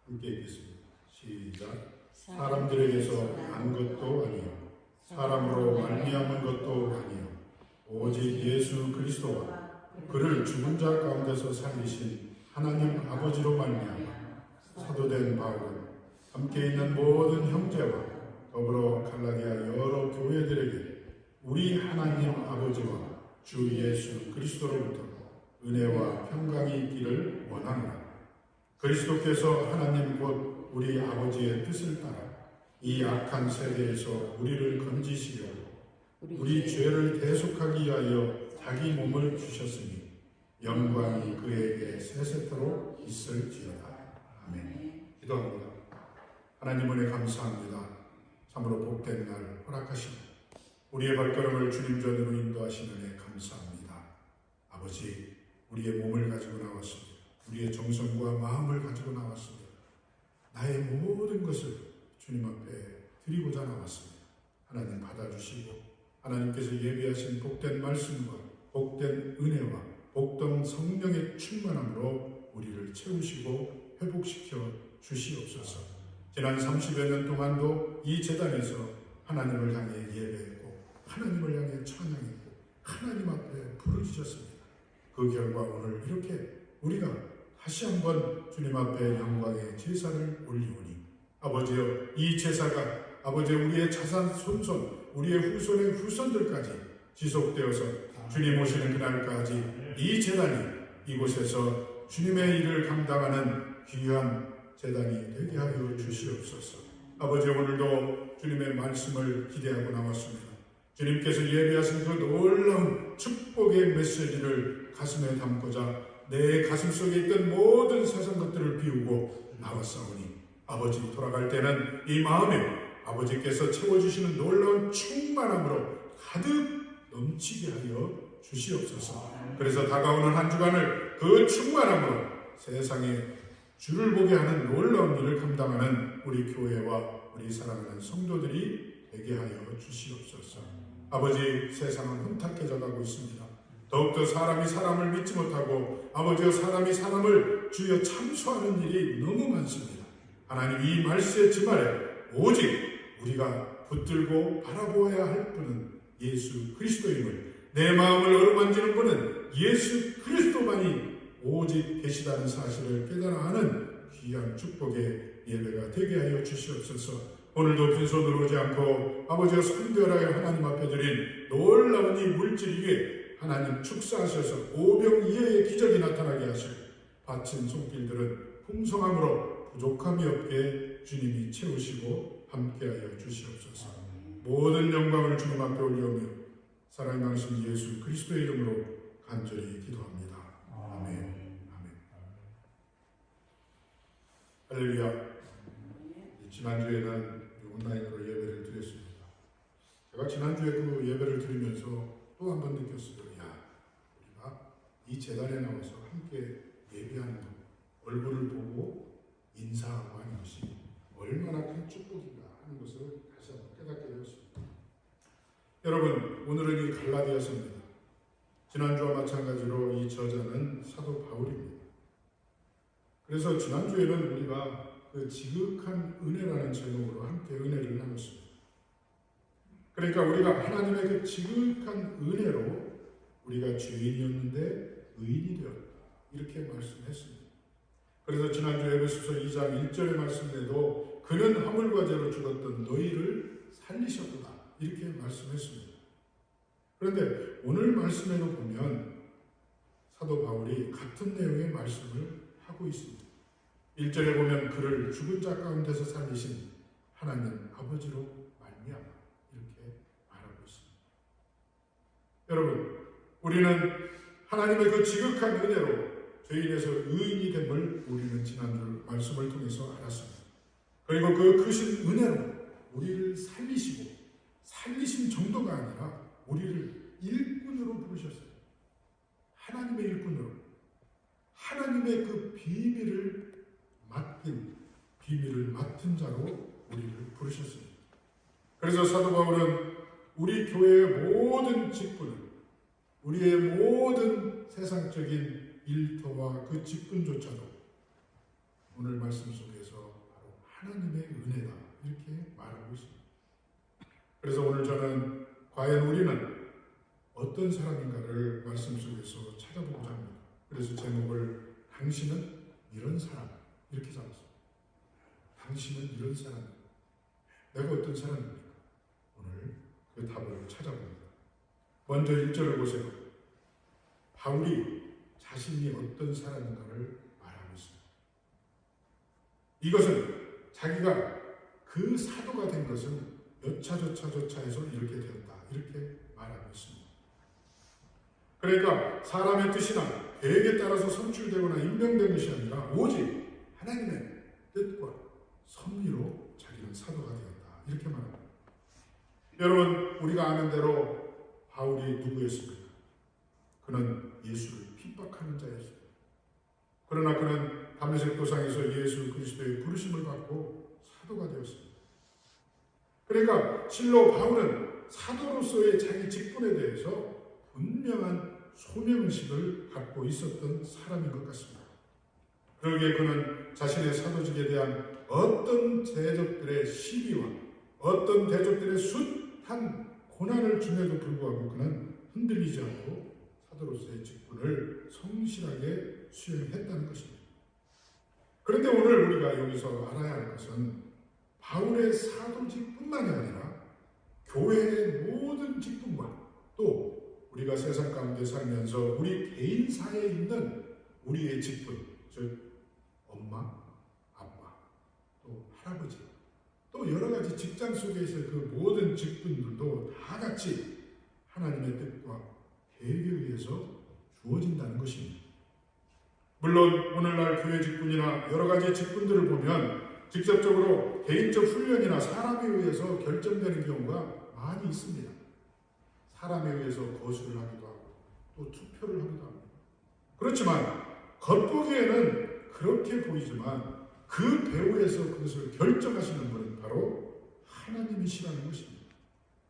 함께 읽겠습니다. 시작. 사람들에게서 난 것도 아니요 사람으로 말미암은 것도 아니요 오직 예수 그리스도와 그를 죽은 자 가운데서 살리신 하나님 아버지로 말미암아 사도된 바울은 함께 있는 모든 형제와 더불어 갈라디아 여러 교회들에게 우리 하나님 아버지와 주 예수 그리스도로부터 은혜와 평강이 있기를 원하노라. 그리스도께서 하나님 곧 우리 아버지의 뜻을 따라 이 악한 세대에서 우리를 건지시려고 우리 죄를 대속하기 위하여 자기 몸을 주셨으니 영광이 그에게 세세토록 있을지어다. 아멘. 기도합니다. 하나님 은혜 감사합니다. 참으로 복된 날 허락하시고 우리의 발걸음을 주님 전으로 인도하시는 은혜 감사합니다. 아버지, 우리의 몸을 가지고 나왔습니다. 우리의 정성과 마음을 가지고 나왔습니다. 나의 모든 것을 주님 앞에 드리고자 나왔습니다. 하나님 받아주시고 하나님께서 예비하신 복된 말씀과 복된 은혜와 복된 성령의 충만함으로 우리를 채우시고 회복시켜 주시옵소서. 지난 30여 년 동안도 이 제단에서 하나님을 향해 예배했고 하나님을 향해 찬양했고 하나님 앞에 부르짖었습니다. 그 결과 오늘 이렇게 우리가 다시 한번 주님 앞에 영광의 제사를 올리오니 아버지여, 이 제사가 아버지 우리의 자산 손손 우리의 후손의 후손들까지 지속되어서 주님 오시는 그날까지 이 제단이 이곳에서 주님의 일을 감당하는 귀한 제단이 되게 하여 주시옵소서. 아버지, 오늘도 주님의 말씀을 기대하고 나왔습니다. 주님께서 예비하신 그 놀라운 축복의 메시지를 가슴에 담고자 내 가슴 속에 있던 모든 세상 것들을 비우고 나왔사오니 아버지, 돌아갈 때는 이 마음에 아버지께서 채워주시는 놀라운 충만함으로 가득 넘치게 하여 주시옵소서. 그래서 다가오는 한 주간을 그 충만함으로 세상에 주를 보게 하는 놀라운 일을 감당하는 우리 교회와 우리 사랑하는 성도들이 되게 하여 주시옵소서. 아버지, 세상은 혼탁해져 가고 있습니다. 더욱더 사람이 사람을 믿지 못하고 아버지여 사람이 사람을 주여 참소하는 일이 너무 많습니다. 하나님, 이 말씀의 지말에 오직 우리가 붙들고 바라보아야 할 분은 예수 그리스도임을, 내 마음을 어루만지는 분은 예수 그리스도만이 오직 계시다는 사실을 깨달아 하는 귀한 축복의 예배가 되게 하여 주시옵소서. 오늘도 빈손으로 오지 않고 아버지와 선별하여 하나님 앞에 드린 놀라운 이 물질 위에 하나님 축사하셔서 오병이어의 기적이 나타나게 하시고 바친 손길들은 풍성함으로 부족함이 없게 주님이 채우시고 함께하여 주시옵소서. 모든 영광을 주님 앞에 올려오며 사랑이 많으신 예수 그리스도의 이름으로 간절히 기도합니다. 아멘. 할렐루야. 지난주에는 온라인으로 예배를 드렸습니다. 제가 지난주에 그 예배를 드리면서 또 한 번 느꼈어요. 우리가 이 제단에 나와서 함께 예배하는 것, 얼굴을 보고 인사하고 하는 것이 얼마나 큰 축복인가 하는 것을 다시 한번 깨닫게 되었습니다. 여러분, 오늘은 이 갈라디아서입니다. 지난주와 마찬가지로 이 저자는 사도 바울입니다. 그래서 지난주에는 우리가 그 지극한 은혜라는 제목으로 함께 은혜를 나눴습니다. 그러니까 우리가 하나님의 그 지극한 은혜로 우리가 죄인이었는데 의인이 되었다, 이렇게 말씀했습니다. 그래서 지난주 에베소서 2장 1절의 말씀에도 그는 화물과 죄로 죽었던 너희를 살리셨구나, 이렇게 말씀했습니다. 그런데 오늘 말씀에도 보면 사도 바울이 같은 내용의 말씀을 하고 있습니다. 1절에 보면 그를 죽은 자 가운데서 살리신 하나님 아버지로 말미암아, 이렇게 말하고 있습니다. 여러분, 우리는 하나님의 그 지극한 은혜로 죄인에서 의인이 됨을 우리는 지난주 말씀을 통해서 알았습니다. 그리고 그 크신 은혜로 우리를 살리시고, 살리신 정도가 아니라 우리를 일꾼으로 부르셨어요. 하나님의 일꾼으로, 하나님의 그 비밀을 맡은 자로 우리를 부르셨습니다. 그래서 사도 바울은 우리 교회의 모든 직분을, 우리의 모든 세상적인 일터와 그 직분조차도 오늘 말씀 속에서 은혜다. 이렇게 말하고 있습니다. 그래서 오늘 저는 과연 우리는 어떤 사람인가를 말씀 속에서 찾아보고자 합니다. 그래서 제목을 당신은 이런 사람 이렇게 잡았습니다. 당신은 이런 사람. 내가 어떤 사람입니까? 오늘 그 답을 찾아봅니다. 먼저 1절을 보세요. 바울이 자신이 어떤 사람인가를 말하고 있습니다. 이것은 자기가 그 사도가 된 것은 여차저차해서 이렇게 되었다. 이렇게 말하고 있습니다. 그러니까 사람의 뜻이나 계획에 따라서 선출되거나 임명된 것이 아니라 오직 하나님의 뜻과 섭리로 자기는 사도가 되었다. 이렇게 말합니다. 여러분, 우리가 아는 대로 바울이 누구였습니까? 그는 예수를 핍박하는 자였습니다. 그러나 그는 다메섹 도상에서 예수 그리스도의 부르심을 받고 사도가 되었습니다. 그러니까 실로 바울은 사도로서의 자기 직분에 대해서 분명한 소명의식을 갖고 있었던 사람인 것 같습니다. 그러기에 그는 자신의 사도직에 대한 어떤 대적들의 시비와 어떤 대적들의 숱한 고난을 줌에도 불구하고 그는 흔들리지 않고 사도로서의 직분을 성실하게 수행했다는 것입니다. 그런데 오늘 우리가 여기서 알아야 할 것은 바울의 사도직뿐만이 아니라 교회의 모든 직분과 또 우리가 세상 가운데 살면서 우리 개인사에 있는 우리의 직분, 즉 엄마, 아빠, 또 할아버지, 또 여러 가지 직장 속에서 그 모든 직분들도 다 같이 하나님의 뜻과 계획에 의해서 주어진다는 것입니다. 물론 오늘날 교회 직분이나 여러 가지 직분들을 보면 직접적으로 개인적 훈련이나 사람에 의해서 결정되는 경우가 많이 있습니다. 사람에 의해서 거수를 하기도 하고 또 투표를 하기도 합니다. 그렇지만 겉보기에는 그렇게 보이지만 그 배후에서 그것을 결정하시는 분은 바로 하나님이시라는 것입니다.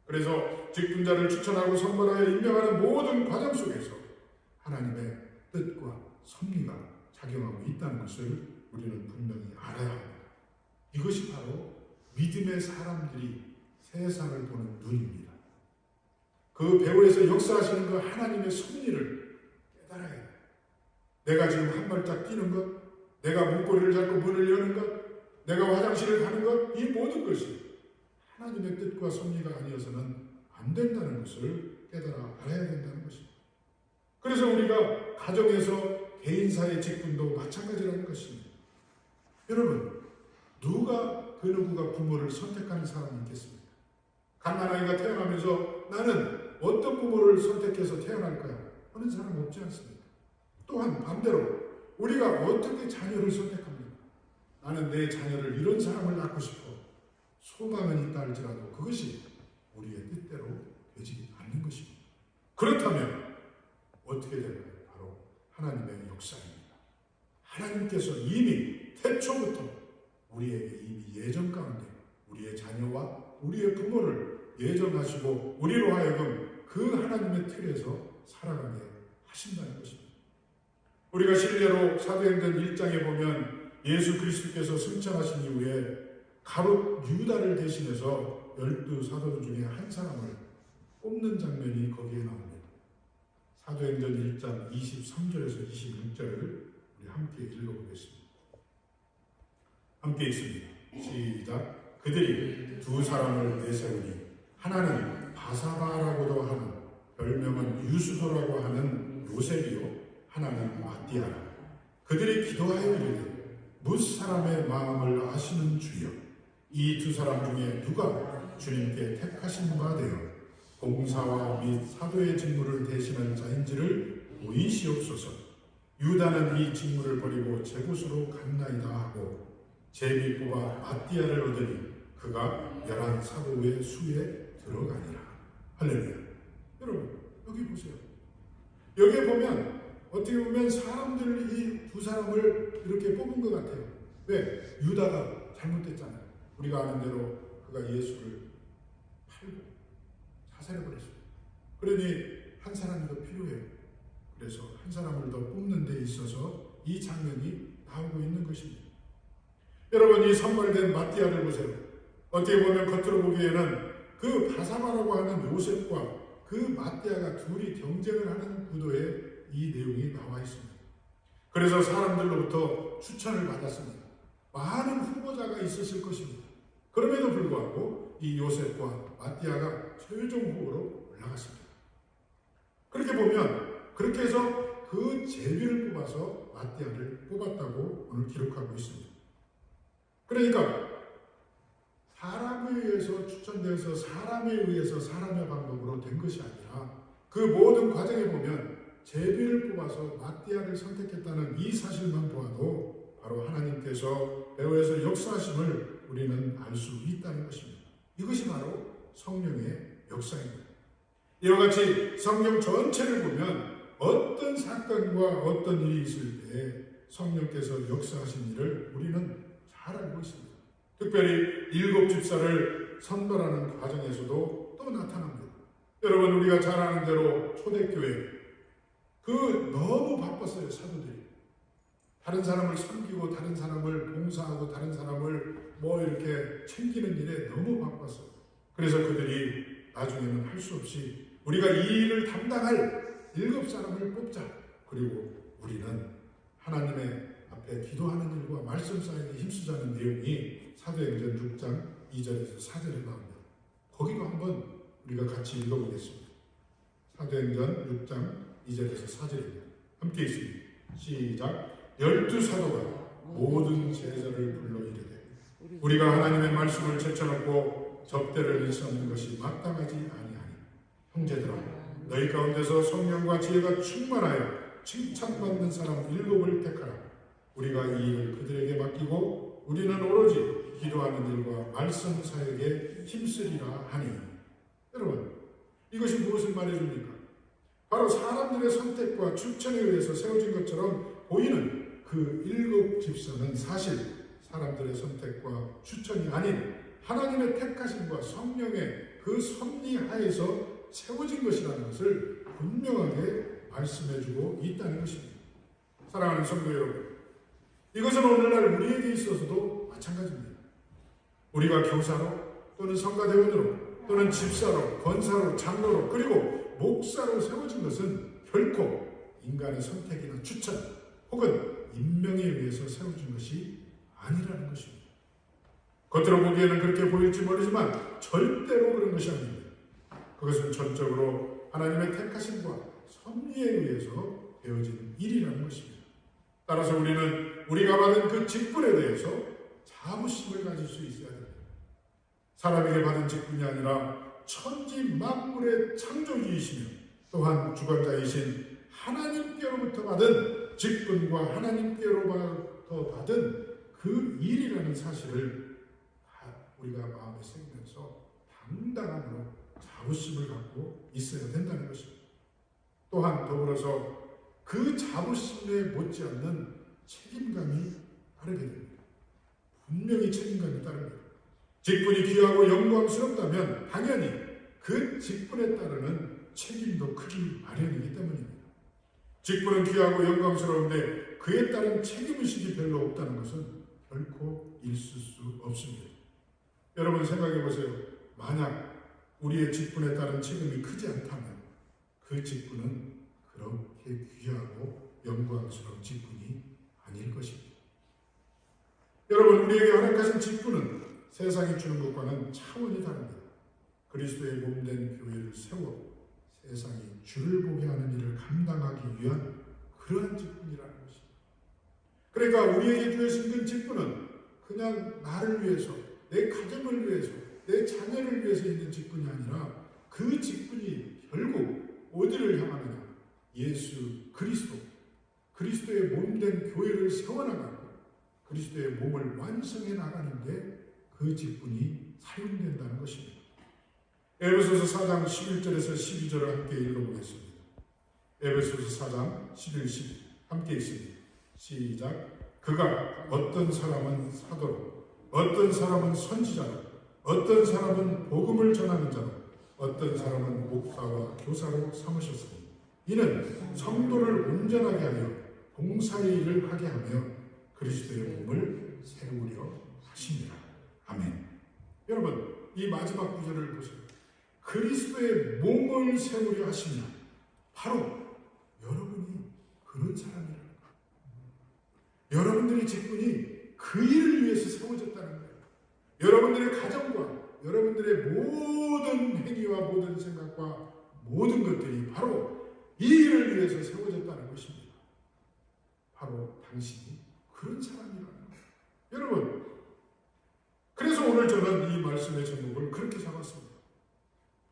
그래서 직분자를 추천하고 선발하여 임명하는 모든 과정 속에서 하나님의 뜻과 섭리가 작용하고 있다는 것을 우리는 분명히 알아야 합니다. 이것이 바로 믿음의 사람들이 세상을 보는 눈입니다. 그 배후에서 역사하시는 그 하나님의 섭리를 깨달아야 해요. 내가 지금 한 발짝 뛰는 것, 내가 문고리를 잡고 문을 여는 것, 내가 화장실을 가는 것, 이 모든 것이 하나님의 뜻과 섭리가 아니어서는 안 된다는 것을 깨달아 알아야 된다는 것입니다. 그래서 우리가 가정에서 개인사의 직분도 마찬가지라는 것입니다. 여러분, 누가 그 누구가 부모를 선택하는 사람이 있겠습니까? 갓난아이가 태어나면서 나는 어떤 부모를 선택해서 태어날 거야 하는 사람 없지 않습니까? 또한 반대로 우리가 어떻게 자녀를 선택합니까? 나는 내 자녀를 이런 사람을 낳고 싶어. 소망은 있다 할지라도 그것이 우리의 뜻대로 되지 않는 것입니다. 그렇다면 어떻게 될까요? 바로 하나님의 역사입니다. 하나님께서 이미 태초부터 우리에게 이미 예정 가운데 우리의 자녀와 우리의 부모를 예정하시고 우리로 하여금 그 하나님의 틀에서 살아가게 하신다는 것입니다. 우리가 실례로 사도행전 1장에 보면 예수 그리스도께서 승천하신 이후에 가롯 유다를 대신해서 12사도 중에 한 사람을 뽑는 장면이 거기에 나옵니다. 사도행전 1장 23절에서 26절을 우리 함께 읽어보겠습니다. 함께 읽습니다. 시작. 그들이 두 사람을 내세우니 하나는 바사바라고도 하는 별명은 유수도라고 하는 요셉이요 하나는 마띠아라. 그들이 기도하여 이르되 뭇 사람의 마음을 아시는 주여 이 두 사람 중에 누가 주님께 택하신 바 되어 봉사와 및 사도의 직무를 대신할 자인지를 보이시옵소서. 유다는 이 직무를 버리고 제 곳으로 갔나이다 하고 제비 뽑아 마띠아를 얻으니 그가 11사도의 수에 들어가니라. 할렐루야. 여러분 여기 보세요. 여기에 보면 어떻게 보면 사람들이 이 두 사람을 이렇게 뽑은 것 같아요. 왜? 유다가 잘못됐잖아요. 우리가 아는 대로 그가 예수를 팔고 자살해버렸어요. 그러니 한 사람이 더 필요해요. 그래서 한 사람을 더 뽑는 데 있어서 이 장면이 나오고 있는 것입니다. 여러분, 이 선발된 마띠아를 보세요. 어떻게 보면 겉으로 보기에는 그 바사바라고 하는 요셉과 그 마띠아가 둘이 경쟁을 하는 구도에 이 내용이 나와 있습니다. 그래서 사람들로부터 추천을 받았습니다. 많은 후보자가 있었을 것입니다. 그럼에도 불구하고 이 요셉과 마띠아가 최종 후보로 올라갔습니다. 그렇게 보면 그렇게 해서 그 제비를 뽑아서 마띠아를 뽑았다고 오늘 기록하고 있습니다. 그러니까 사람에 의해서 추천되어서 사람에 의해서 사람의 방법으로 된 것이 아니라 그 모든 과정에 보면 제비를 뽑아서 마띠아를 선택했다는 이 사실만 보아도 바로 하나님께서 배후에서 역사하심을 우리는 알 수 있다는 것입니다. 이것이 바로 성령의 역사입니다. 이와 같이 성경 전체를 보면 어떤 사건과 어떤 일이 있을 때 성령께서 역사하신 일을 우리는 잘 알고 있습니다. 특별히 7 집사를 선발하는 과정에서도 또 나타납니다. 여러분, 우리가 잘 아는 대로 초대교회 너무 바빴어요. 사도들이 다른 사람을 섬기고 다른 사람을 봉사하고 다른 사람을 이렇게 챙기는 일에 너무 바빴어요. 그래서 그들이 나중에는 할 수 없이 우리가 이 일을 담당할 7 사람을 뽑자. 그리고 우리는 하나님의 앞에 기도하는 일과 말씀 사역에 힘쓰자는 내용이 사도행전 6장 2절에서 4절에 나옵니다. 거기도 한번 우리가 같이 읽어보겠습니다. 사도행전 6장 2절에서 4절입니다. 함께 있습니다. 시작. 12사도가 모든 제자를 불러 이르되 우리가 하나님의 말씀을 제쳐놓고 접대를 일삼는 것이 마땅하지 아니하니 형제들아 너희 가운데서 성령과 지혜가 충만하여 칭찬받는 사람 7을 택하라. 우리가 이 일을 그들에게 맡기고 우리는 오로지 기도하는 일과 말씀 사역에 힘쓰리라 하니. 여러분, 이것이 무엇을 말해줍니까? 바로 사람들의 선택과 추천에 의해서 세워진 것처럼 보이는 그 7 집사는 사실 사람들의 선택과 추천이 아닌 하나님의 택하심과 성령의 그 섭리하에서 세워진 것이라는 것을 분명하게 말씀해주고 있다는 것입니다. 사랑하는 성도 여러분, 이것은 오늘날 우리에게 있어서도 마찬가지입니다. 우리가 교사로 또는 성가대원으로 또는 집사로, 권사로, 장로로 그리고 목사로 세워진 것은 결코 인간의 선택이나 추천 혹은 임명에 의해서 세워진 것이 아니라는 것입니다. 겉으로 보기에는 그렇게 보일지 모르지만 절대로 그런 것이 아닙니다. 그것은 전적으로 하나님의 택하심과 섭리에 의해서 되어진 일이라는 것입니다. 따라서 우리는 우리가 받은 그 직분에 대해서 자부심을 가질 수 있어야 됩니다. 사람에게 받은 직분이 아니라 천지 만물의 창조주이시며 또한 주관자이신 하나님께로부터 받은 직분과 하나님께로부터 받은 그 일이라는 사실을 우리가 마음에 새기면서 당당함으로 자부심을 갖고 있어야 된다는 것입니다. 또한 더불어서 그 자부심에 못지않는 책임감이 따르게 됩니다. 분명히 책임감이 따릅니다. 직분이 귀하고 영광스럽다면 당연히 그 직분에 따르는 책임도 크기 마련이기 때문입니다. 직분은 귀하고 영광스러운데 그에 따른 책임의식이 별로 없다는 것은 결코 있을 수 없습니다. 여러분 생각해 보세요. 만약 우리의 직분에 따른 책임이 크지 않다면 그 직분은 그렇게 귀하고 영광스러운 직분이 아닐 것입니다. 여러분, 우리에게 허락하신 직분은 세상이 주는 것과는 차원이 다릅니다. 그리스도의 몸된 교회를 세워 세상이 주를 보게 하는 일을 감당하기 위한 그러한 직분이라는 것입니다. 그러니까 우리에게 주어진 그 직분은 그냥 나를 위해서, 내 가정을 위해서, 내 자녀를 위해서 있는 직분이 아니라 그 직분이 결국 어디를 향하느냐? 예수 그리스도, 그리스도의 몸된 교회를 세워나가고 그리스도의 몸을 완성해 나가는데 그 직분이 사용된다는 것입니다. 에베소서 4장 11절에서 12절을 함께 읽어보겠습니다. 에베소서 4장 11, 12 함께 있습니다. 시작. 그가 어떤 사람은 사도로, 어떤 사람은 선지자로, 어떤 사람은 복음을 전하는 자로, 어떤 사람은 목사와 교사로 삼으셨으니 이는 성도를 온전하게 하여 봉사의 일을 하게 하며 그리스도의 몸을 세우려 이 마지막 구절을 보세요. 그리스도의 몸을 세우려 하시며 바로 여러분이 그런 사람이라. 여러분들의 직분이 그 일을 위해서 세워졌다는 거예요. 여러분들의 가정과 여러분들의 모든 행위와 모든 생각과 모든 것들이 바로 이 일을 위해서 세워졌다는 것입니다. 바로 당신이 그런 사람이라는 거예요. 여러분, 그래서 오늘 저는 이 말씀의 제목을 그렇게 잡았습니다.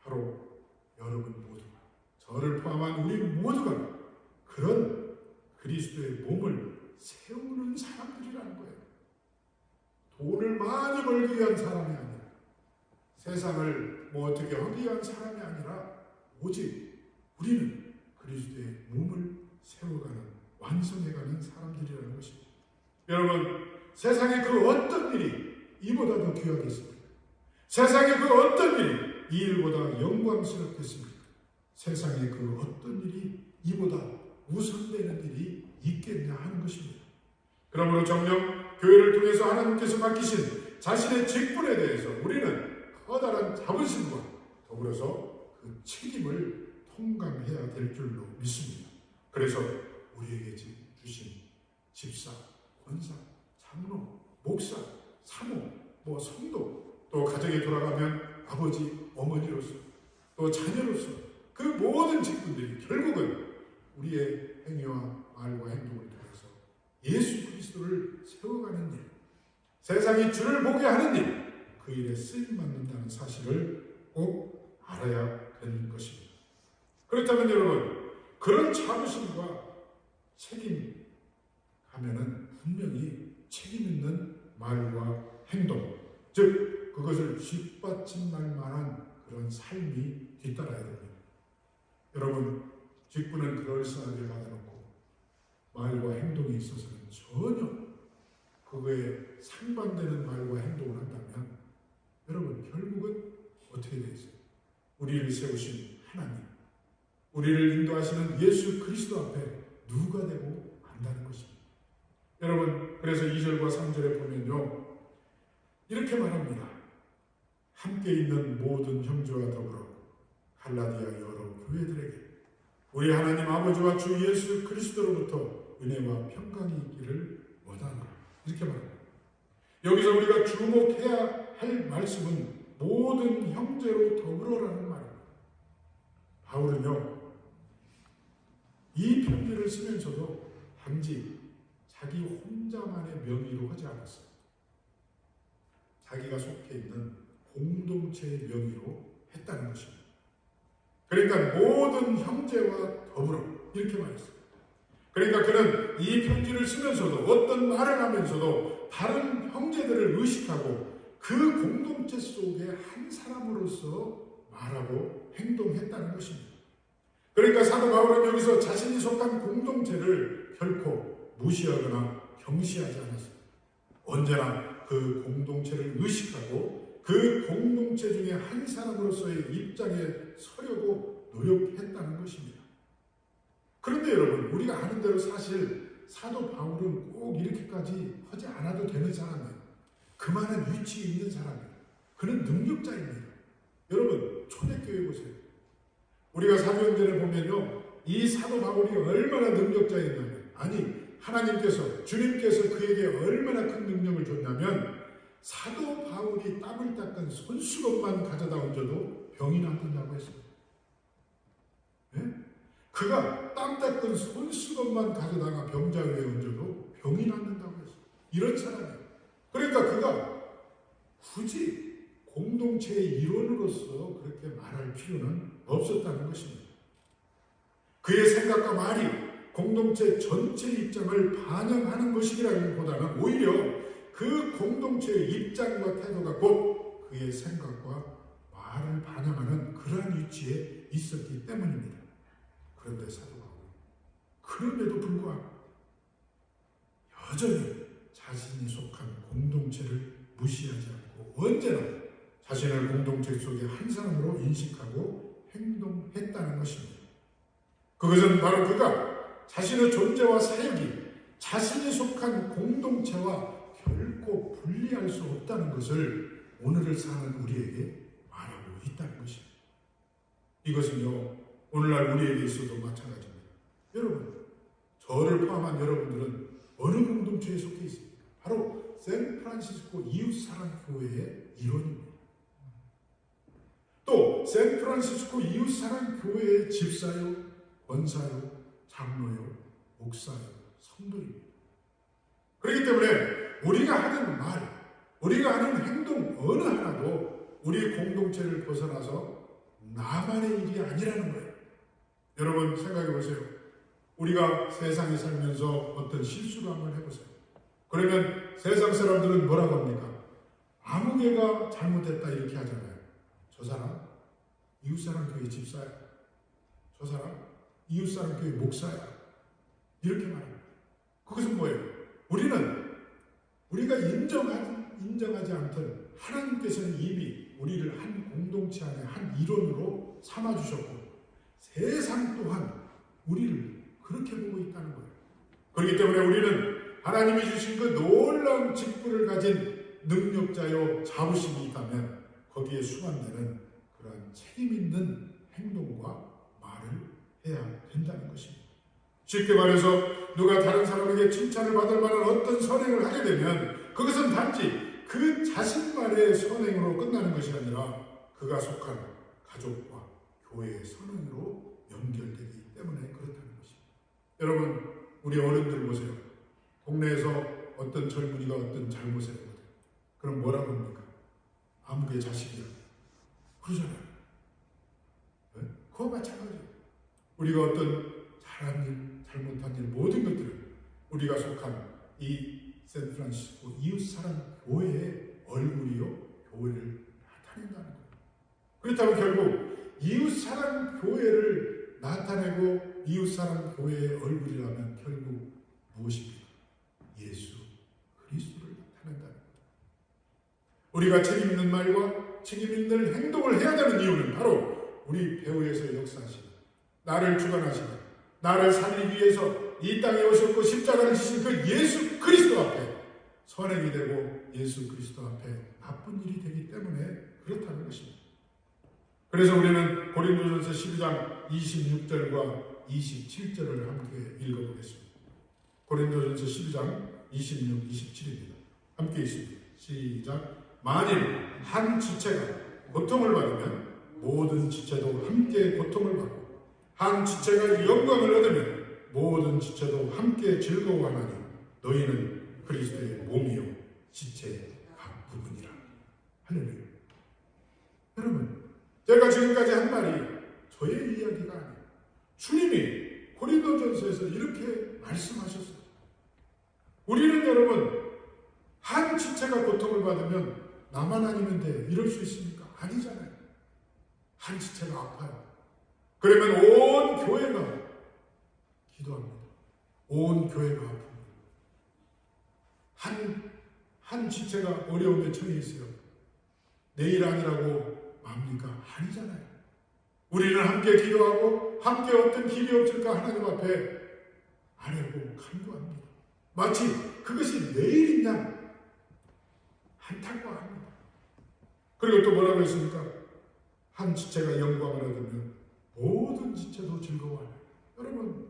바로 여러분 모두가, 저를 포함한 우리 모두가 그런 그리스도의 몸을 세우는 사람들이라는 거예요. 돈을 많이 벌기 위한 사람이 아니라, 세상을 뭐 어떻게 하기 위한 사람이 아니라, 오직 우리는 그리스도의 몸을 세워가는, 완성해가는 사람들이라는 것입니다. 여러분, 세상에 그 어떤 일이 이보다 더 귀하겠습니까? 세상에 그 어떤 일이 이 일보다 영광스럽겠습니까? 세상에 그 어떤 일이 이보다 우선되는 일이 있겠냐 하는 것입니다. 그러므로 정녕 교회를 통해서 하나님께서 맡기신 자신의 직분에 대해서 우리는 커다란 자부심과 더불어서 그 책임을 통감해야 될 줄로 믿습니다. 그래서 우리에게 주신 집사, 권사, 장로, 목사, 사모, 성도, 또 가정에 돌아가면 아버지, 어머니로서, 또 자녀로서 그 모든 직분들이 결국은 우리의 행위와 말과 행동을 통해서 예수 그리스도를 세워가는 일, 세상이 주를 보게 하는 일, 그 일에 쓰임받는다는 사실을 꼭 알아야 되는 것입니다. 그렇다면 여러분, 그런 자부심과 책임 가면은 분명히 책임 있는 말과 행동, 즉 그것을 뒷받침할 만한 그런 삶이 뒤따라야 됩니다. 여러분, 직분은 그럴싸하게 받아놓고 말과 행동에 있어서는 전혀 그거에 상반되는 말과 행동을 한다면 여러분 결국은 어떻게 되겠어요? 우리를 세우신 하나님, 우리를 인도하시는 예수 그리스도 앞에 누가 되고 안다는 것입니다. 여러분, 그래서 2절과 3절에 보면요, 이렇게 말합니다. 함께 있는 모든 형제와 더불어 갈라디아 여러 교회들에게 우리 하나님 아버지와 주 예수 그리스도로부터 은혜와 평강이 있기를 원하노라. 이렇게 말합니다. 여기서 우리가 주목해야 할 말씀은 모든 형제로 더불어라는 말입니다. 바울은요, 이 편지를 쓰면서도 단지 자기 혼자만의 명의로 하지 않았어요. 자기가 속해 있는 공동체의 명의로 했다는 것입니다. 그러니까 모든 형제와 더불어 이렇게 말했어요. 그러니까 그는 이 편지를 쓰면서도 어떤 말을 하면서도 다른 형제들을 의식하고 그 공동체 속에 한 사람으로서 말하고 행동했다는 것입니다. 그러니까 사도 바울은 여기서 자신이 속한 공동체를 결코 무시하거나 경시하지 않았어요. 언제나 그 공동체를 의식하고 그 공동체 중에 한 사람으로서의 입장에 서려고 노력했다는 것입니다. 그런데 여러분, 우리가 아는 대로 사실 사도 바울은 꼭 이렇게까지 하지 않아도 되는 사람이에요. 그만한 위치에 있는 사람이에요. 그는 능력자입니다. 여러분, 초대교회 보세요. 우리가 사도행전을 보면요, 이 사도 바울이 얼마나 능력자였냐면, 아니 하나님께서, 주님께서 그에게 얼마나 큰 능력을 줬냐면 사도 바울이 땀을 닦은 손수건만 가져다 얹어도 병이 낫는다고 했습니다. 네? 그가 땀 닦은 손수건만 가져다가 병자 위에 얹어도 병이 낫는다고 했어요. 이런 사람이에요. 그러니까 그가 굳이 공동체의 일원으로서 그렇게 말할 필요는 없었다는 것입니다. 그의 생각과 말이 공동체 전체 입장을 반영하는 것이라기보다는 오히려 그 공동체의 입장과 태도가 곧 그의 생각과 말을 반영하는 그러한 위치에 있었기 때문입니다. 그런데 사도 바울은 그럼에도 불구하고 여전히 자신이 속한 공동체를 무시하지 않고 언제나 자신을 공동체 속의 한 사람으로 인식하고 행동했다는 것입니다. 그것은 바로 그가 자신의 존재와 사역이 자신이 속한 공동체와 결코 분리할 수 없다는 것을 오늘을 사는 우리에게 있다는 것입니다. 이것은요, 오늘날 우리에게 있어도 마찬가지입니다. 여러분, 저를 포함한 여러분들은 어느 공동체에 속해 있습니까? 바로 샌프란시스코 이웃사랑교회의 일원입니다. 또 샌프란시스코 이웃사랑교회의 집사요, 권사요, 장로요, 목사요, 성도입니다. 그렇기 때문에 우리가 하는 말, 우리가 하는 행동 어느 하나도 우리 공동체를 벗어나서 나만의 일이 아니라는 거예요. 여러분 생각해 보세요. 우리가 세상에 살면서 어떤 실수를 한번 해보세요. 그러면 세상 사람들은 뭐라고 합니까? 아무개가 잘못했다 이렇게 하잖아요. 저 사람 이웃사람 교회 집사야. 저 사람 이웃사람 교회 목사야. 이렇게 말합니다. 그것은 뭐예요? 우리가 인정하지 않던 하나님께서는 이미 우리를 한 공동체 안에 한 일원으로 삼아주셨고 세상 또한 우리를 그렇게 보고 있다는 거예요. 그렇기 때문에 우리는 하나님이 주신 그 놀라운 직분을 가진 능력자요 자부심이 있다면 거기에 수반되는 그런 책임 있는 행동과 말을 해야 된다는 것입니다. 쉽게 말해서 누가 다른 사람에게 칭찬을 받을 만한 어떤 선행을 하게 되면 그것은 단지 그 자신만의 선행으로 끝나는 것이 아니라 그가 속한 가족과 교회의 선행으로 연결되기 때문에 그렇다는 것입니다. 여러분, 우리 어른들 보세요. 동네에서 어떤 젊은이가 어떤 잘못을 했거든요. 그럼 뭐라고 합니까? 아무개 자식이야. 그러잖아요. 네? 그거 마찬가지예요. 우리가 어떤 잘한 일, 잘못한 일 모든 것들을 우리가 속한 이 샌프란시스코 이웃사랑 교회의 얼굴이요, 교회를 나타낸다는 거예요. 그렇다면 결국 이웃사랑 교회를 나타내고 이웃사랑 교회의 얼굴이라면 결국 무엇입니까? 예수 그리스도를 나타낸다는 거예요. 우리가 책임 있는 말과 책임 있는 행동을 해야 되는 이유는 바로 우리 배후에서 역사하시고 나를 주관하시고 나를 살리기 위해서 이 땅에 오셨고 십자가를 지신 그 예수 그리스도 앞에 선행이 되고 예수 그리스도 앞에 나쁜 일이 되기 때문에 그렇다는 것입니다. 그래서 우리는 고린도전서 12장 26절과 27절을 함께 읽어보겠습니다. 고린도전서 12장 26, 27입니다. 함께 있습니다. 시작. 만일 한 지체가 고통을 받으면 모든 지체도 함께 고통을 받고 한 지체가 영광을 얻으면 모든 지체도 함께 즐거워하나니 너희는 그리스도의 몸이요 지체의 각 부분이라. 할렐루야. 여러분, 제가 지금까지 한 말이 저의 이야기가 아니에요. 주님이 고린도전서에서 이렇게 말씀하셨어요. 우리는 여러분 한 지체가 고통을 받으면 나만 아니면 돼 이럴 수 있습니까? 아니잖아요. 한 지체가 아파요. 그러면 온 교회가 기도합니다. 온 교회가 아픕니다. 한 지체가 어려움에 처해 있어요. 내일 아니라고 맙니까? 아니잖아요. 우리는 함께 기도하고 함께 어떤 길이 없을까 하나님 앞에 아뢰고 간구합니다. 마치 그것이 내일인 양 안타까워합니다. 그리고 또 뭐라고 했습니까? 한 지체가 영광을 얻으면 모든 지체도 즐거워하네. 여러분,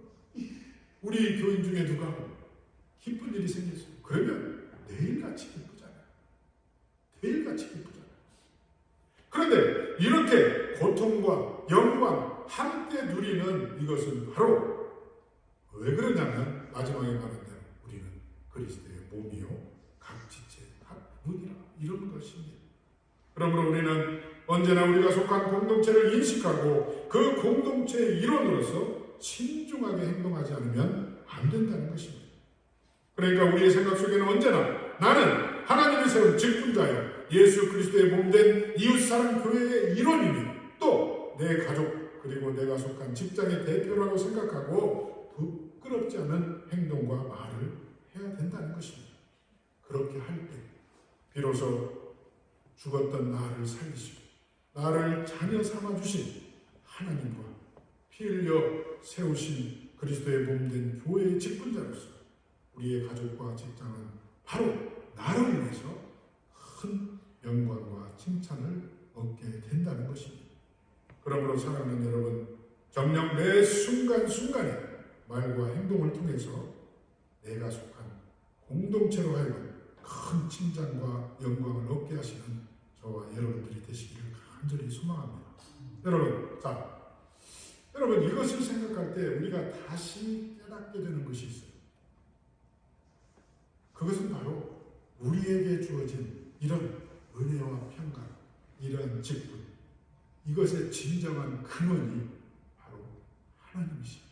우리 교인 중에 누가 기쁜 일이 생겼어요. 그러면 내일같이 기쁘잖아요. 내일같이 기쁘잖아요. 그런데 이렇게 고통과 영광 함께 누리는 이것은 바로 왜 그러냐면 마지막에 말한 대로 우리는 그리스도의 몸이요 각 지체 각 부분이라 이런 것입니다. 그러므로 우리는 언제나 우리가 속한 공동체를 인식하고 그 공동체의 일원으로서 신중하게 행동하지 않으면 안 된다는 것입니다. 그러니까 우리의 생각 속에는 언제나 나는 하나님이 세운 직분자요 예수 그리스도의 몸된 이웃사랑 교회의 일원이니 또 내 가족 그리고 내가 속한 직장의 대표라고 생각하고 부끄럽지 않은 행동과 말을 해야 된다는 것입니다. 그렇게 할 때 비로소 죽었던 나를 살리시고 나를 자녀 삼아주신 하나님과 피 흘려 세우신 그리스도의 몸된 교회의 직분자로서 우리의 가족과 직장은 바로 나를 위해서 큰 영광과 칭찬을 얻게 된다는 것입니다. 그러므로 사랑하는 여러분, 정녕 매 순간순간에 말과 행동을 통해서 내가 속한 공동체로 하여금 큰 칭찬과 영광을 얻게 하시는 저와 여러분들이 되시기를 간절히 소망합니다. 여러분 이것을 생각할 때 우리가 다시 깨닫게 되는 것이 있어요. 그것은 바로 우리에게 주어진 이런 은혜와 평강, 이런 직분, 이것의 진정한 근원이 바로 하나님이십니다.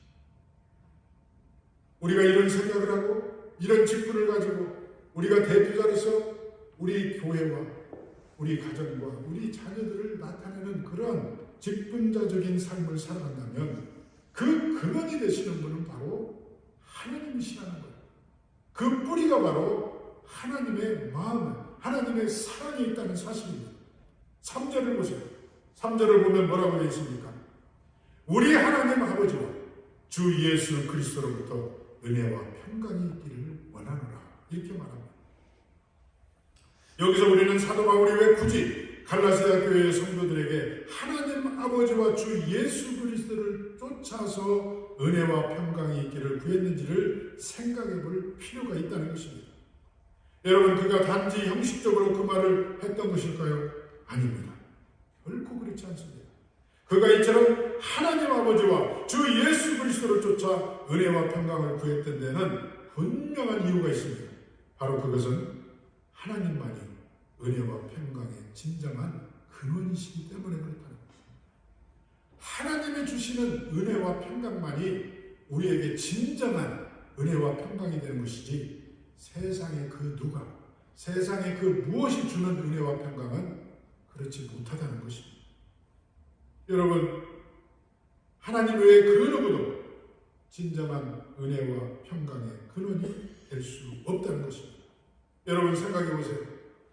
우리가 이런 생각을 하고 이런 직분을 가지고 우리가 대표자로서 우리 교회와 우리 가정과 우리 자녀들을 나타내는 그런 직분자적인 삶을 살아간다면 그 근원이 되시는 분은 바로 하나님이시라는 거예요. 그 뿌리가 바로 하나님의 마음, 하나님의 사랑이 있다는 사실입니다. 3절을 보세요. 3절을 보면 뭐라고 되어 있습니까? 우리 하나님 아버지와 주 예수 그리스도로부터 은혜와 평강이 있기를 원하노라. 이렇게 말합니다. 여기서 우리는 사도 바울이 왜 굳이 갈라디아 교회의 성도들에게 하나님 아버지와 주 예수 그리스도를 쫓아서 은혜와 평강이 있기를 구했는지를 생각해 볼 필요가 있다는 것입니다. 여러분, 그가 단지 형식적으로 그 말을 했던 것일까요? 아닙니다. 결코 그렇지 않습니다. 그가 이처럼 하나님 아버지와 주 예수 그리스도를 쫓아 은혜와 평강을 구했던 데는 분명한 이유가 있습니다. 바로 그것은 하나님만이 은혜와 평강의 진정한 근원이시기 때문에 그렇다는 것입니다. 하나님이 주시는 은혜와 평강만이 우리에게 진정한 은혜와 평강이 되는 것이지 세상의 그 누가, 세상의 그 무엇이 주는 은혜와 평강은 그렇지 못하다는 것입니다. 여러분, 하나님 외에 그 누구도 진정한 은혜와 평강의 근원이 될 수 없다는 것입니다. 여러분 생각해 보세요.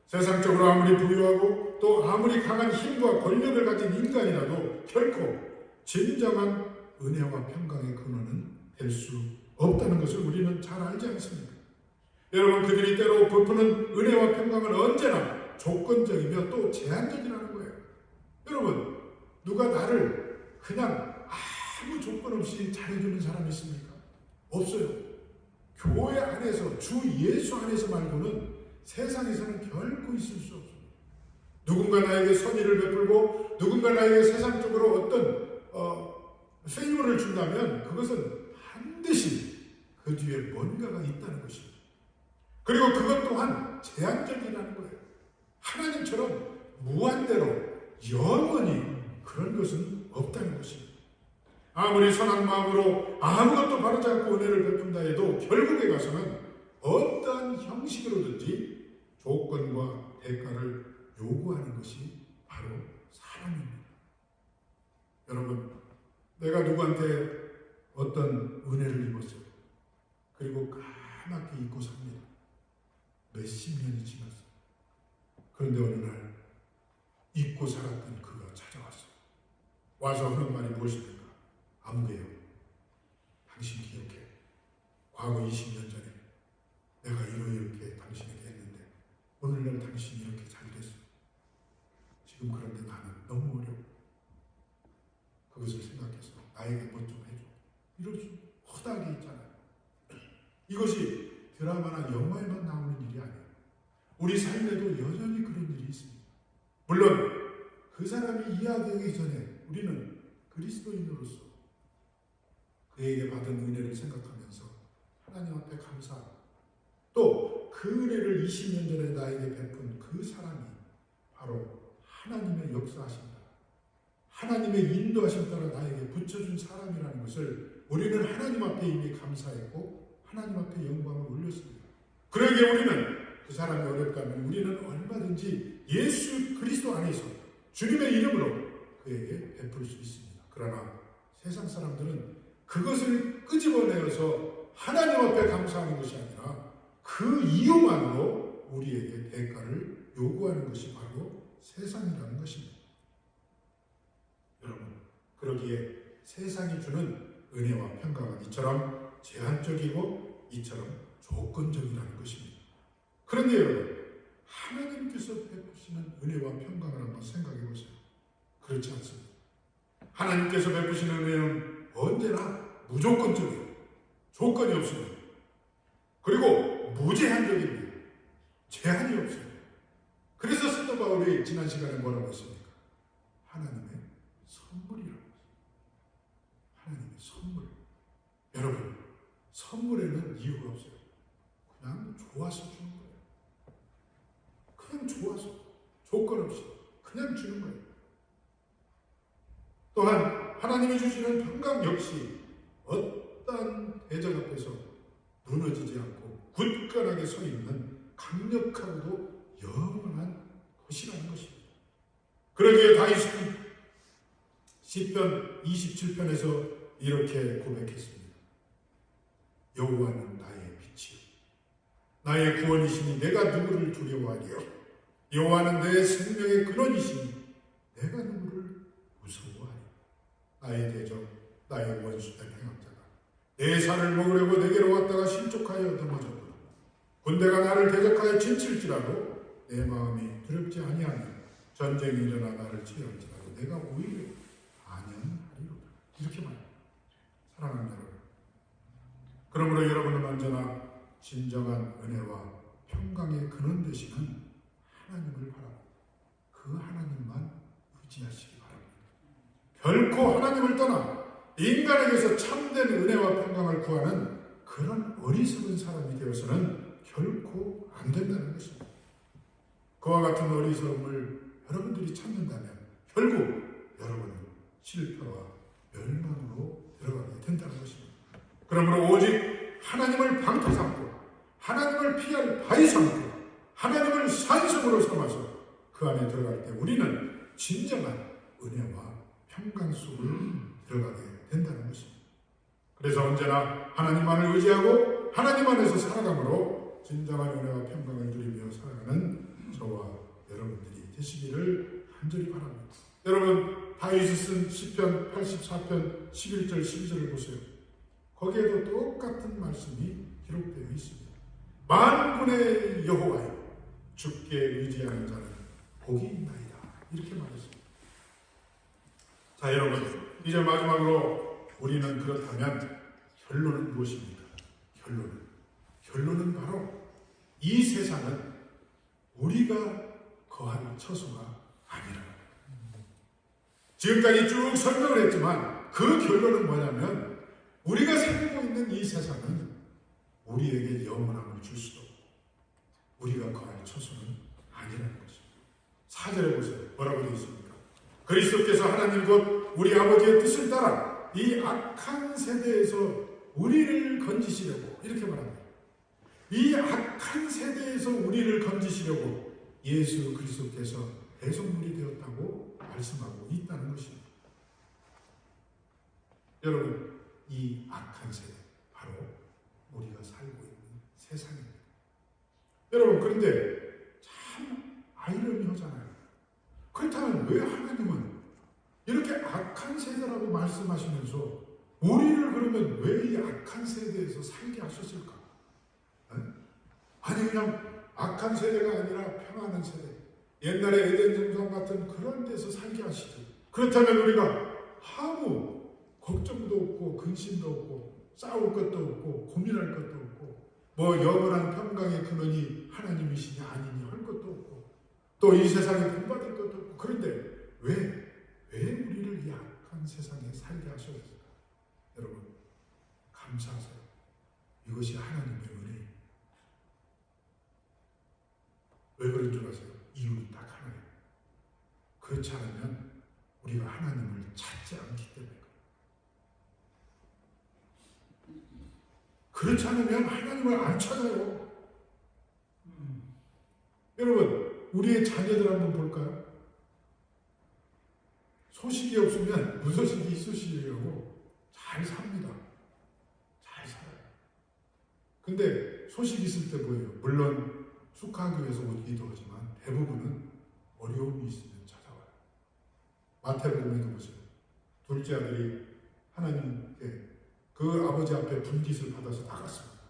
세상적으로 아무리 부유하고 또 아무리 강한 힘과 권력을 가진 인간이라도 결코 진정한 은혜와 평강의 근원은 될 수 없다는 것을 우리는 잘 알지 않습니까? 여러분, 그들이 때로 베푸는 은혜와 평강은 언제나 조건적이며 또 제한적이라는 거예요. 여러분, 누가 나를 그냥 아무 조건 없이 잘해주는 사람이 있습니까? 없어요. 교회 안에서, 주 예수 안에서 말고는 세상에서는 결코 있을 수 없습니다. 누군가 나에게 선의를 베풀고 누군가 나에게 세상적으로 어떤 페이버를 준다면 그것은 반드시 그 뒤에 뭔가가 있다는 것입니다. 그리고 그것 또한 제한적이라는 거예요. 하나님처럼 무한대로 영원히 그런 것은 없다는 것입니다. 아무리 선한 마음으로 아무것도 바르지 않고 은혜를 베푼다 해도 결국에 가서는 어떠한 형식으로든지 조건과 대가를 요구하는 것이 바로 사람입니다. 여러분, 내가 누구한테 어떤 은혜를 입었어요. 그리고 까맣게 잊고 삽니다. 몇십 년이 지났어요. 그런데 어느 날 잊고 살았던 그가 찾아왔어요. 와서 하는 말이 무엇입니까? 아무개요. 당신 기억해. 과거 20년 전에 내가 이렇게 당신에게 했는데 오늘날 당신이 이렇게 잘 됐어. 지금 그런데 나는 너무 어려워. 그것을 생각해서 나에게 뭐 좀 해줘. 이럴 수 허다하게 있잖아요. 이것이 드라마나 영화에만 나오는 일이 아니에요. 우리 삶에도 여전히 그런 일이 있습니다. 물론 그 사람이 이야기하기 전에 우리는 그리스도인으로서 그에게 받은 은혜를 생각하면서 하나님 앞에 감사하고 또 그 은혜를 20년 전에 나에게 베푼 그 사람이 바로 하나님의 역사하신 따라 하나님의 인도하신 따라 나에게 붙여준 사람이라는 것을 우리는 하나님 앞에 이미 감사했고 하나님 앞에 영광을 올렸습니다. 그러기에 우리는 그 사람이 어렵다면 우리는 얼마든지 예수 그리스도 안에서 주님의 이름으로 그에게 베풀 수 있습니다. 그러나 세상 사람들은 그것을 끄집어내어서 하나님 앞에 감사하는 것이 아니라 그 이유만으로 우리에게 대가를 요구하는 것이 바로 세상이라는 것입니다. 여러분, 그러기에 세상이 주는 은혜와 평강은 이처럼 제한적이고 이처럼 조건적이라는 것입니다. 그런데 여러분, 하나님께서 베푸시는 은혜와 평강을 한번 생각해 보세요. 그렇지 않습니다. 하나님께서 베푸시는 은혜는 언제나 무조건적이에요. 조건이 없습니다. 그리고 무제한적입니다. 제한이 없습니다. 그래서 사도 바울이 지난 시간에 뭐라고 했습니까? 하나님의 선물이라고 했습니다. 하나님의 선물. 여러분, 선물에는 이유가 없어요. 그냥 좋아서 주는 거예요. 그냥 좋아서, 조건 없이 그냥 주는 거예요. 또한 하나님이 주시는 평강 역시 어떠한 대적 앞에서 무너지지 않고 굳건하게 서 있는 강력하고도 영원한 도시라는 것입니다. 그러기에 다윗은 시편 27편에서 이렇게 고백했습니다. 여호와는 나의 빛이요 나의 구원이시니 내가 누구를 두려워하리요. 여호와는 내 생명의 근원이시니 내가 누구를 무서워하리요. 나의 대적 나의 원수된 행악자가 내 살을 먹으려고 내게로 왔다가 실족하여 넘어졌다. 군대가 나를 대적하여 진칠지라도 내 마음이 두렵지 아니하니 전쟁이 일어나 나를 치할지라도 내가 오히려 안연하리로다. 이렇게 말합니다. 사랑하는 여러분, 그러므로 여러분은 언제나 진정한 은혜와 평강의 근원 되시는 하나님을 바라고 그 하나님만 의지하시기 바랍니다. 결코 하나님을 떠나 인간에게서 참된 은혜와 평강을 구하는 그런 어리석은 사람이 되어서는 결코 안 된다는 것입니다. 그와 같은 어리석음을 여러분들이 찾는다면 결국 여러분은 실패와 멸망으로 들어가게 된다는 것입니다. 그러므로 오직 하나님을 방패 삼고 하나님을 피할 바위 삼고 하나님을 산성으로 삼아서 그 안에 들어갈 때 우리는 진정한 은혜와 평강 속을 들어가게 된다는 것입니다. 그래서 언제나 하나님만을 의지하고 하나님 안에서 살아감으로 진정한 은혜와 평강을 누리며 살아가는 저와 여러분들이 되시기를 간절히 바랍니다. 여러분, 다윗이 쓴 시편 84편 11절 12절을 보세요. 거기에도 똑같은 말씀이 기록되어 있습니다. 만군의 여호와여 주께 의지하는 자는 복이 있나이다. 이렇게 말했습니다. 자, 여러분, 이제 마지막으로 우리는 그렇다면 결론은 무엇입니까? 결론은 바로 이 세상은 우리가 거할 처소가 아니라. 지금까지 쭉 설명을 했지만 그 결론은 뭐냐면 우리가 살고 있는 이 세상은 우리에게 영원함을 줄 수도 없고 우리가 거할 처소는 아니라는 것입니다. 4절에 보세요. 뭐라고 되어 있습니까? 그리스도께서 하나님 곧 우리 아버지의 뜻을 따라 이 악한 세대에서 우리를 건지시려고 이렇게 말합니다. 이 악한 세대에서 우리를 건지시려고 예수 그리스도께서 배송물이 되었다고 말씀하고 있다는 것입니다. 여러분, 이 악한 세대 바로 우리가 살고 있는 세상입니다. 여러분, 그런데 참 아이러니하잖아요. 그렇다면 왜 하나님은 이렇게 악한 세대라고 말씀하시면서 우리를 그러면 왜 이 악한 세대에서 살게 하셨을까? 아니 그냥 악한 세대가 아니라 평안한 세대, 옛날에 에덴 동산 같은 그런 데서 살게 하시죠. 그렇다면 우리가 아무 걱정도 없고 근심도 없고 싸울 것도 없고 고민할 것도 없고 뭐 영원한 평강의 근원이 하나님이시냐 아니냐 할 것도 없고 또 이 세상에 본받을 것도 없고 그런데 왜 우리를 이 악한 세상에 살게 하셨을까? 여러분, 감사하세요. 이것이 하나님의 은혜예요. 왜 그런 줄 아세요? 이유는 딱 하나예요. 그렇지 않으면 우리가 하나님을 찾지 않기 때문에 그렇지 않으면 하나님을 안 찾아요. 여러분, 우리의 자녀들 한번 볼까요? 소식이 없으면 무소식이 있으시려고 잘 삽니다. 잘 살아요. 근데 소식이 있을 때 뭐예요? 물론 축하하기 위해서 오기도 하지만 대부분은 어려움이 있으면 찾아와요. 마태복음에도 보세요. 둘째 아들이 하나님께 그 아버지 앞에 분깃을 받아서 나갔습니다.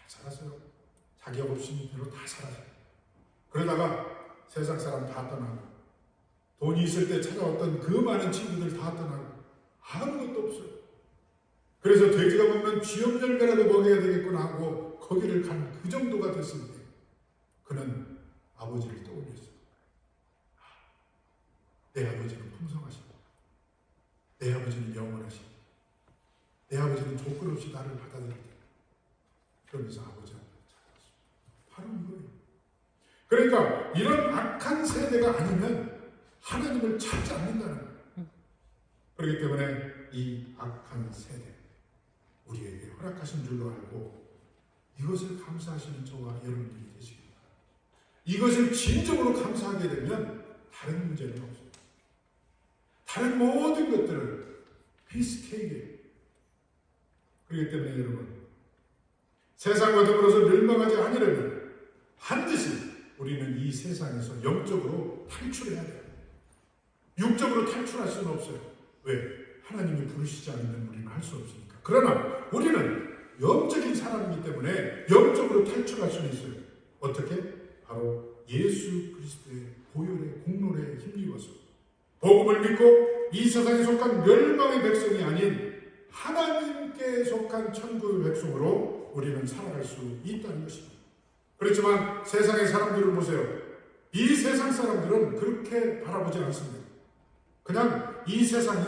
잘 살았어요. 자기가 없으니 대로 다 살았어요. 그러다가 세상 사람 다 떠나고 돈이 있을 때 찾아왔던 그 많은 친구들 다 떠나고 아무것도 없어요. 그래서 돼지가 먹는 쥐염 열매라도 먹여야 되겠구나 하고 거기를 간 그 정도가 됐을 때 그는 아버지를 떠올렸어요. 내 아버지는 풍성하십니다. 내 아버지는 영원하십니다. 내 아버지는 조건 없이 나를 받아들입니다. 그러면서 아버지한테 찾아왔습니다. 바로 이거예요. 그러니까 이런 악한 세대가 아니면 하나님을 찾지 않는다는 거예요. 그렇기 때문에 이 악한 세대 우리에게 허락하신 줄로 알고 이것을 감사하시는 저와 여러분들이 되시기 바랍니다. 이것을 진정으로 감사하게 되면 다른 문제는 없어요. 다른 모든 것들은 피스케이크예요. 그렇기 때문에 여러분 세상과 더불어서 멸망하지 않으려면 반드시 우리는 이 세상에서 영적으로 탈출해야 돼요. 육적으로 탈출할 수는 없어요. 왜? 하나님이 부르시지 않으면 우리는 할 수 없으니까. 그러나 우리는 영적인 사람이기 때문에 영적으로 탈출할 수는 있어요. 어떻게? 바로 예수 그리스도의 보혈의 공로에 힘입어서 복음을 믿고 이 세상에 속한 멸망의 백성이 아닌 하나님께 속한 천국의 백성으로 우리는 살아갈 수 있다는 것입니다. 그렇지만 세상의 사람들을 보세요. 이 세상 사람들은 그렇게 바라보지 않습니다. 그냥 이 세상이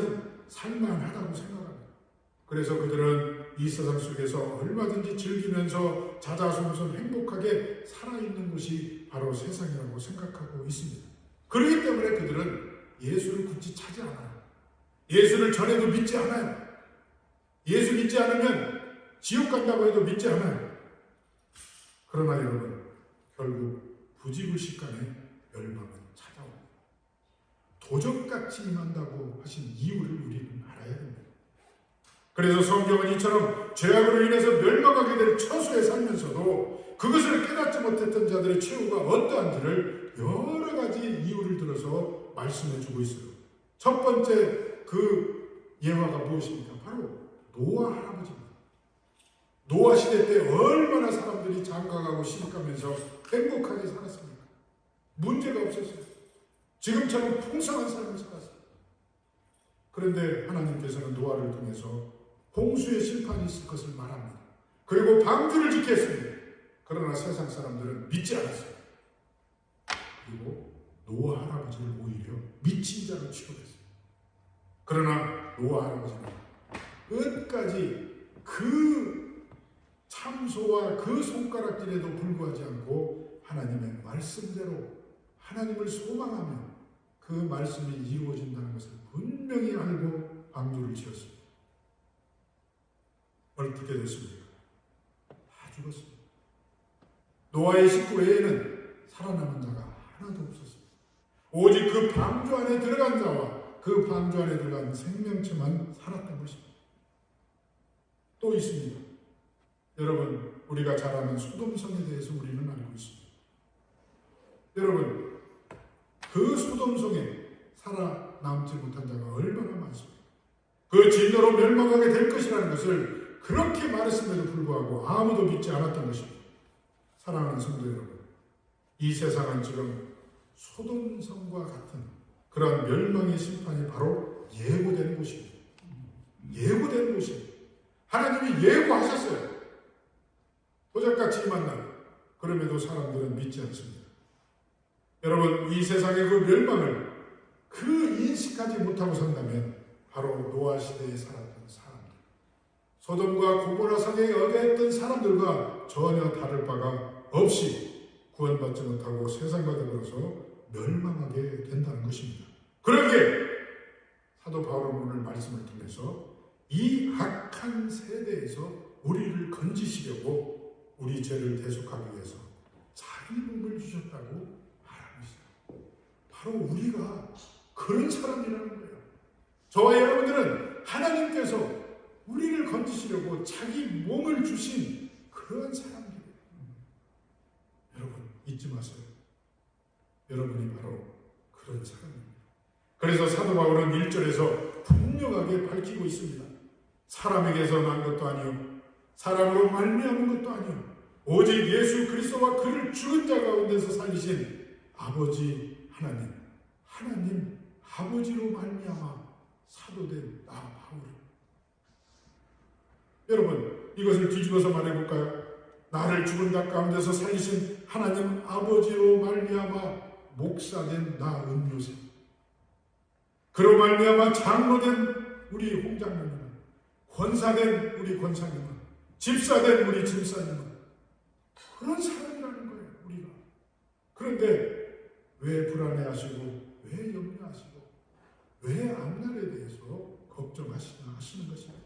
살만하다고 생각합니다. 그래서 그들은 이 세상 속에서 얼마든지 즐기면서 자자손손 행복하게 살아있는 것이 바로 세상이라고 생각하고 있습니다. 그렇기 때문에 그들은 예수를 굳이 찾지 않아요. 예수를 전해도 믿지 않아요. 예수 믿지 않으면 지옥 간다고 해도 믿지 않아요. 그러나 여러분 결국 부지불식간에 멸망은 찾아옵니다. 도적같이 임한다고 하신 이유를 우리는 알아야 됩니다. 그래서 성경은 이처럼 죄악으로 인해서 멸망하게 될 처소에 살면서도 그것을 깨닫지 못했던 자들의 최후가 어떠한지를 여러 가지 이유를 들어서 말씀해 주고 있어요. 첫 번째 그 예화가 무엇입니까? 바로 노아 할아버지입니다. 노아 시대 때 얼마나 사람들이 장가가고 시집가면서 행복하게 살았습니까? 문제가 없었어요. 지금처럼 풍성한 삶을 살았어요. 그런데 하나님께서는 노아를 통해서 홍수의 심판이 있을 것을 말합니다. 그리고 방주를 짓게 했습니다. 그러나 세상 사람들은 믿지 않았어요. 그리고 노아 할아버지를 오히려 미친 자로 취급했어요. 그러나 노아 할아버지는 끝까지 그 참소와 그 손가락질에도 불구하지 않고 하나님의 말씀대로 하나님을 소망하며 그 말씀이 이루어진다는 것을 분명히 알고 방주를 지었습니다. 어떻게 됐습니까? 다 죽었습니다. 노아의 식구 외에는 살아남은 자가 하나도 없었습니다. 오직 그 방주 안에 들어간 자와 그 방주 안에 들어간 생명체만 살았던 것입니다. 또 있습니다. 여러분, 우리가 잘 아는 소돔성에 대해서 우리는 알고 있습니다. 여러분, 그 소돔성에 살아남지 못한 자가 얼마나 많습니까? 그 진노로 멸망하게 될 것이라는 것을 그렇게 말했음에도 불구하고 아무도 믿지 않았던 것입니다. 사랑하는 성도 여러분, 이 세상은 지금 소돔성과 같은 그런 멸망의 심판이 바로 예고된 곳입니다. 예고된 곳입니다. 하나님이 예고하셨어요. 도적같이 만나. 그럼에도 사람들은 믿지 않습니다. 여러분, 이 세상의 그 멸망을 그 인식하지 못하고 산다면 바로 노아 시대에 살았던 사람들, 소돔과 고모라 성에 어뢰했던 사람들과 전혀 다를 바가 없이 구원받지 못하고 세상과 더불어서 멸망하게 된다는 것입니다. 그런데 사도 바울은 오늘 말씀을 통해서 이 악한 세대에서 우리를 건지시려고 우리 죄를 대속하기 위해서 자기 몸을 주셨다고 말하고 있어요. 바로 우리가 그런 사람이라는 거예요. 저와 여러분들은 하나님께서 우리를 건지시려고 자기 몸을 주신 그런 사람들이에요. 여러분, 잊지 마세요. 여러분이 바로 그런 사람입니다. 그래서 사도 바울은 1절에서 분명하게 밝히고 있습니다. 사람에게서 난 것도 아니요 사람으로 말미암은 것도 아니요 오직 예수 그리스도와 그를 죽은 자 가운데서 살리신 아버지 하나님, 하나님 아버지로 말미암아 사도된 나 바울. 여러분, 이것을 뒤집어서 말해볼까요? 나를 죽은 자 가운데서 살리신 하나님 아버지로 말미암아 목사된 나 은요셉, 그로 말미암아 장로된 우리 홍장로님은, 권사된 우리 권사님은, 집사된 우리 집사님은 그런 사람이라는 거예요, 우리가. 그런데 왜 불안해하시고, 왜 염려하시고, 왜 앞날에 대해서 걱정하시나 하시는 것입니다.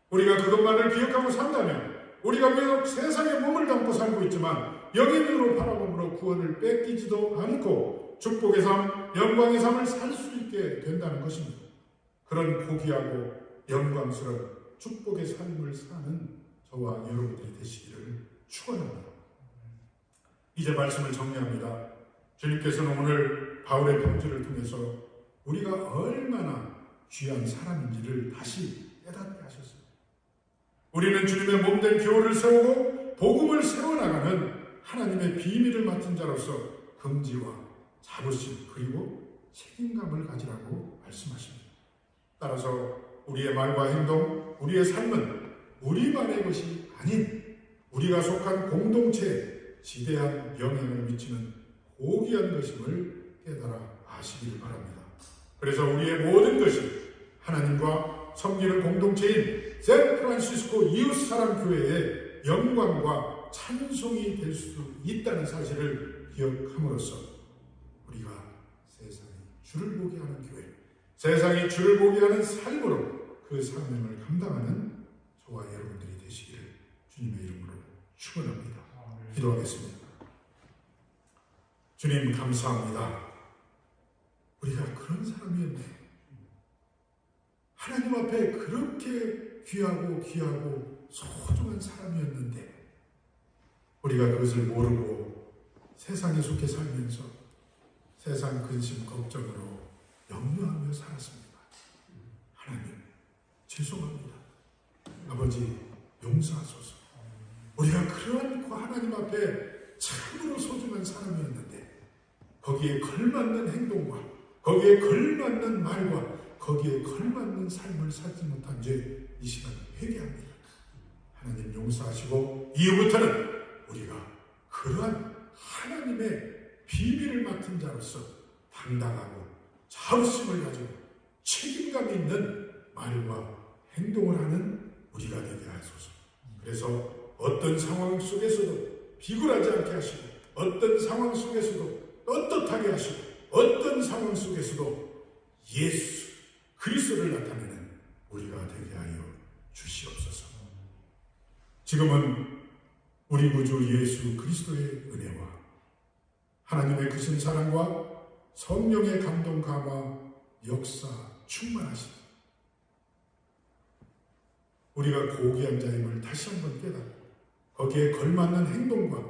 우리가 그것만을 기억하고 산다면, 우리가 비록 세상에 몸을 담고 살고 있지만 영인으로 바라봄으로 구원을 뺏기지도 않고 축복의 삶, 영광의 삶을 살 수 있게 된다는 것입니다. 그런 고귀하고 영광스러운 축복의 삶을 사는 저와 여러분들이 되시기를 축원합니다. 이제 말씀을 정리합니다. 주님께서는 오늘 바울의 편지를 통해서 우리가 얼마나 귀한 사람인지를 다시 깨닫게 하셨습니다. 우리는 주님의 몸된 교회를 세우고 복음을 세워나가는 하나님의 비밀을 맡은 자로서 긍지와 자부심 그리고 책임감을 가지라고 말씀하십니다. 따라서 우리의 말과 행동, 우리의 삶은 우리만의 것이 아닌 우리가 속한 공동체에 지대한 영향을 미치는 고귀한 것임을 깨달아 아시기를 바랍니다. 그래서 우리의 모든 것이 하나님과 섬기는 공동체인 샌프란시스코 이웃사랑교회의 영광과 찬송이 될 수 있다는 사실을 기억함으로써 우리가 세상이 주를 보게 하는 교회, 세상이 주를 보게 하는 삶으로 그 사명을 감당하는 저와 여러분들이 되시기를 주님의 이름으로 축원합니다. 기도하겠습니다. 주님 감사합니다. 우리가 그런 사람이었네요. 하나님 앞에 그렇게 귀하고 소중한 사람이었는데 우리가 그것을 모르고 세상에 속해 살면서 세상 근심 걱정으로 염려하며 살았습니다. 하나님 죄송합니다. 아버지 용서하소서. 우리가 그런 하나님 앞에 참으로 소중한 사람이었는데 거기에 걸맞는 행동과 거기에 걸맞는 말과 거기에 걸맞는 삶을 살지 못한 죄 이 시간 회개합니다. 하나님 용서하시고 이후부터는 우리가 그러한 하나님의 비밀을 맡은 자로서 당당하고 자부심을 가지고 책임감 있는 말과 행동을 하는 우리가 되게 하소서. 그래서 어떤 상황 속에서도 비굴하지 않게 하시고 어떤 상황 속에서도 떳떳하게 하시고 어떤 상황 속에서도 예수 그리스도를 나타내는 우리가 되게 하여 주시옵소서. 지금은 우리 구주 예수 그리스도의 은혜와 하나님의 크신 사랑과 성령의 감동 감화 역사 충만하신 우리가 고귀한 자임을 다시 한번 깨닫고 거기에 걸맞는 행동과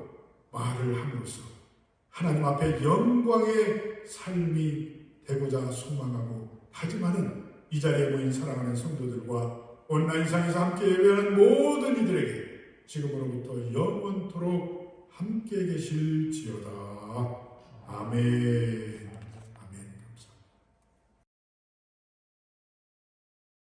말을 함으로써 하나님 앞에 영광의 삶이 되고자 소망하고 하지만은 이 자리에 모인 사랑하는 성도들과 온라인상에서 함께 예배하는 모든 이들에게 지금으로부터 영원토록 함께 계실지어다. 아멘.